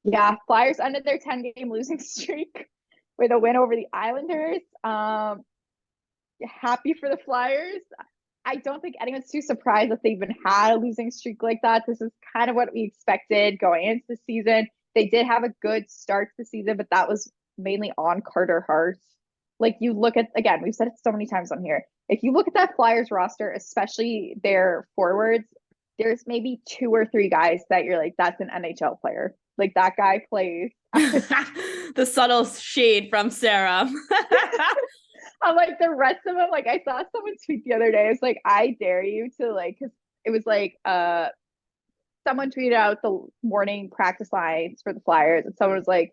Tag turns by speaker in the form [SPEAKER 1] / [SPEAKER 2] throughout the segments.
[SPEAKER 1] Yeah, Flyers ended their 10-game losing streak with a win over the Islanders. Happy for the Flyers. I don't think anyone's too surprised that they even had a losing streak like that. This is kind of what we expected going into the season. They did have a good start to the season, but that was mainly on Carter Hart. Like you look at, again, we've said it so many times on here. If you look at that Flyers roster, especially their forwards, there's maybe two or three guys that you're like, that's an NHL player. Like that guy plays.
[SPEAKER 2] The subtle shade from Sarah.
[SPEAKER 1] I'm like the rest of them. Like I saw someone tweet the other day. It's like I dare you to like, because it was like someone tweeted out the morning practice lines for the Flyers, and someone was like,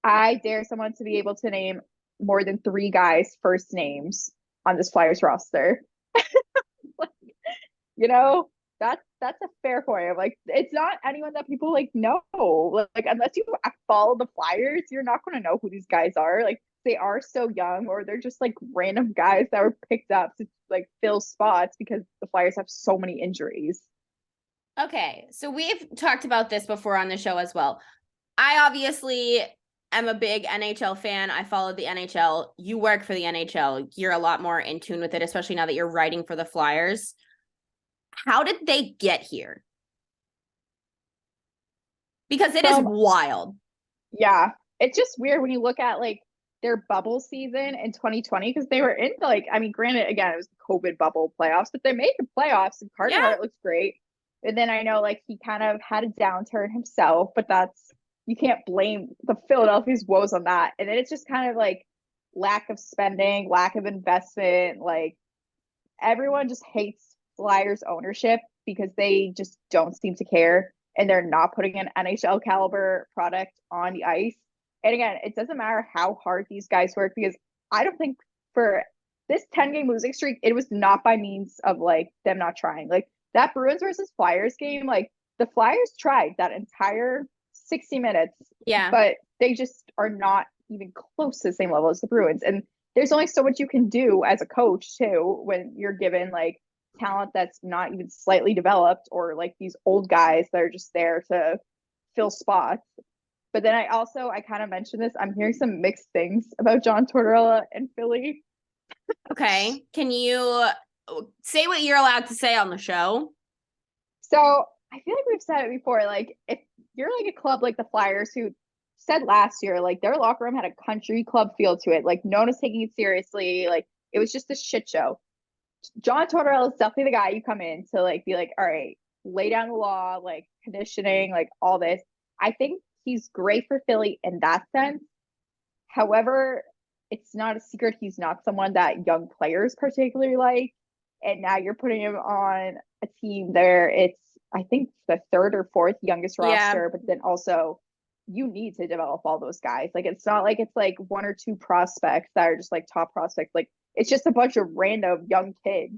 [SPEAKER 1] I dare someone to be able to name more than three guys' first names on this Flyers roster. Like, you know, that's a fair point. I'm like, it's not anyone that people like know. Like unless you follow the Flyers, you're not going to know who these guys are. Like they are so young, or they're just like random guys that were picked up to like fill spots because the Flyers have so many injuries.
[SPEAKER 2] Okay, so we've talked about this before on the show as well. I obviously am a big NHL fan. I follow the NHL. You work for the NHL. You're a lot more in tune with it, especially now that you're writing for the Flyers. How did they get here? Because it is wild.
[SPEAKER 1] Yeah, it's just weird when you look at like their bubble season in 2020 because they were in like, I mean, granted, again, it was the COVID bubble playoffs, but they made the playoffs and Carter Hart looks great. And then I know like he kind of had a downturn himself, but that's, you can't blame the Philadelphia's woes on that. And then it's just kind of like lack of spending, lack of investment. Like everyone just hates Flyers ownership because they just don't seem to care and they're not putting an NHL caliber product on the ice. And again, it doesn't matter how hard these guys work because I don't think for this 10-game losing streak, it was not by means of like them not trying. Like that Bruins versus Flyers game, like the Flyers tried that entire 60 minutes.
[SPEAKER 2] Yeah.
[SPEAKER 1] But they just are not even close to the same level as the Bruins. And there's only so much you can do as a coach too when you're given like talent that's not even slightly developed or like these old guys that are just there to fill spots. But then I kind of mentioned this. I'm hearing some mixed things about John Tortorella and Philly.
[SPEAKER 2] Okay. Can you say what you're allowed to say on the show?
[SPEAKER 1] So I feel like we've said it before. Like if you're like a club like the Flyers who said last year, like their locker room had a country club feel to it. Like no one was taking it seriously. Like it was just a shit show. John Tortorella is definitely the guy you come in to like be like, all right, lay down the law, like conditioning, like all this. I think he's great for Philly in that sense. However, it's not a secret he's not someone that young players particularly like. And now you're putting him on a team there. It's I think the third or fourth youngest roster, but then also you need to develop all those guys. Like it's not like it's like one or two prospects that are just like top prospects. Like it's just a bunch of random young kids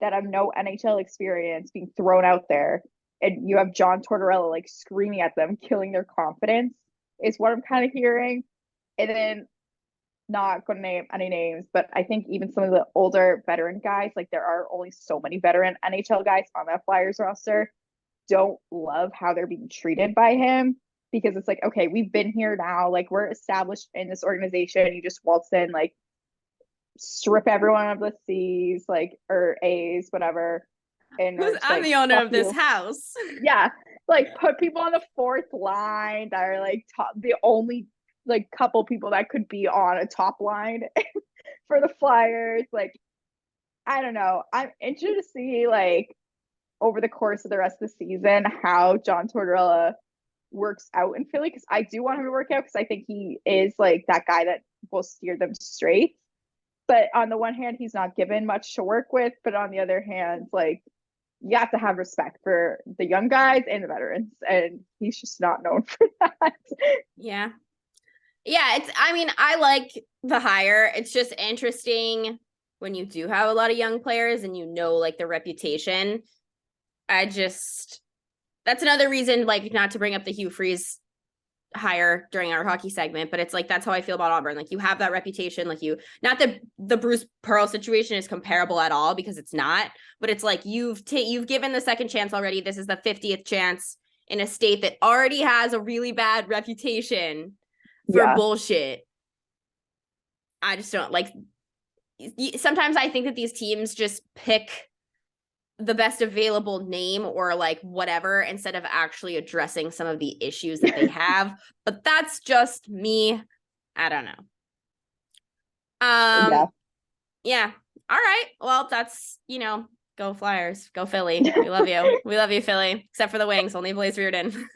[SPEAKER 1] that have no NHL experience being thrown out there. And you have John Tortorella like screaming at them, killing their confidence, is what I'm kind of hearing. And then not going to name any names, but I think even some of the older veteran guys, like there are only so many veteran NHL guys on that Flyers roster, don't love how they're being treated by him because it's like, okay, we've been here now, like we're established in this organization. You just waltz in, like strip everyone of the C's, like or A's, whatever. And
[SPEAKER 2] I'm
[SPEAKER 1] like,
[SPEAKER 2] the owner of this
[SPEAKER 1] you.
[SPEAKER 2] house.
[SPEAKER 1] Yeah, like put people on the fourth line that are like the only like couple people that could be on a top line for the Flyers. Like, I don't know. I'm interested to see like over the course of the rest of the season how John Tortorella works out in Philly because I do want him to work out because I think he is like that guy that will steer them straight. But on the one hand, he's not given much to work with, but on the other hand, like you have to have respect for the young guys and the veterans, and he's just not known for that.
[SPEAKER 2] Yeah. Yeah, I mean, I like the hire. It's just interesting when you do have a lot of young players and you know like their reputation. That's another reason like not to bring up the Hugh Freeze hire during our hockey segment, but it's like that's how I feel about Auburn. Like you have that reputation, like you not that the Bruce Pearl situation is comparable at all because it's not, but it's like you've given the second chance already. This is the 50th chance in a state that already has a really bad reputation for bullshit. I just don't like. Sometimes I think that these teams just pick the best available name or like whatever instead of actually addressing some of the issues that they have. But that's just me. I don't know. Yeah. All right. Well, that's, go Flyers. Go Philly. We love you. We love you, Philly. Except for the Wings, only Blaze Reardon.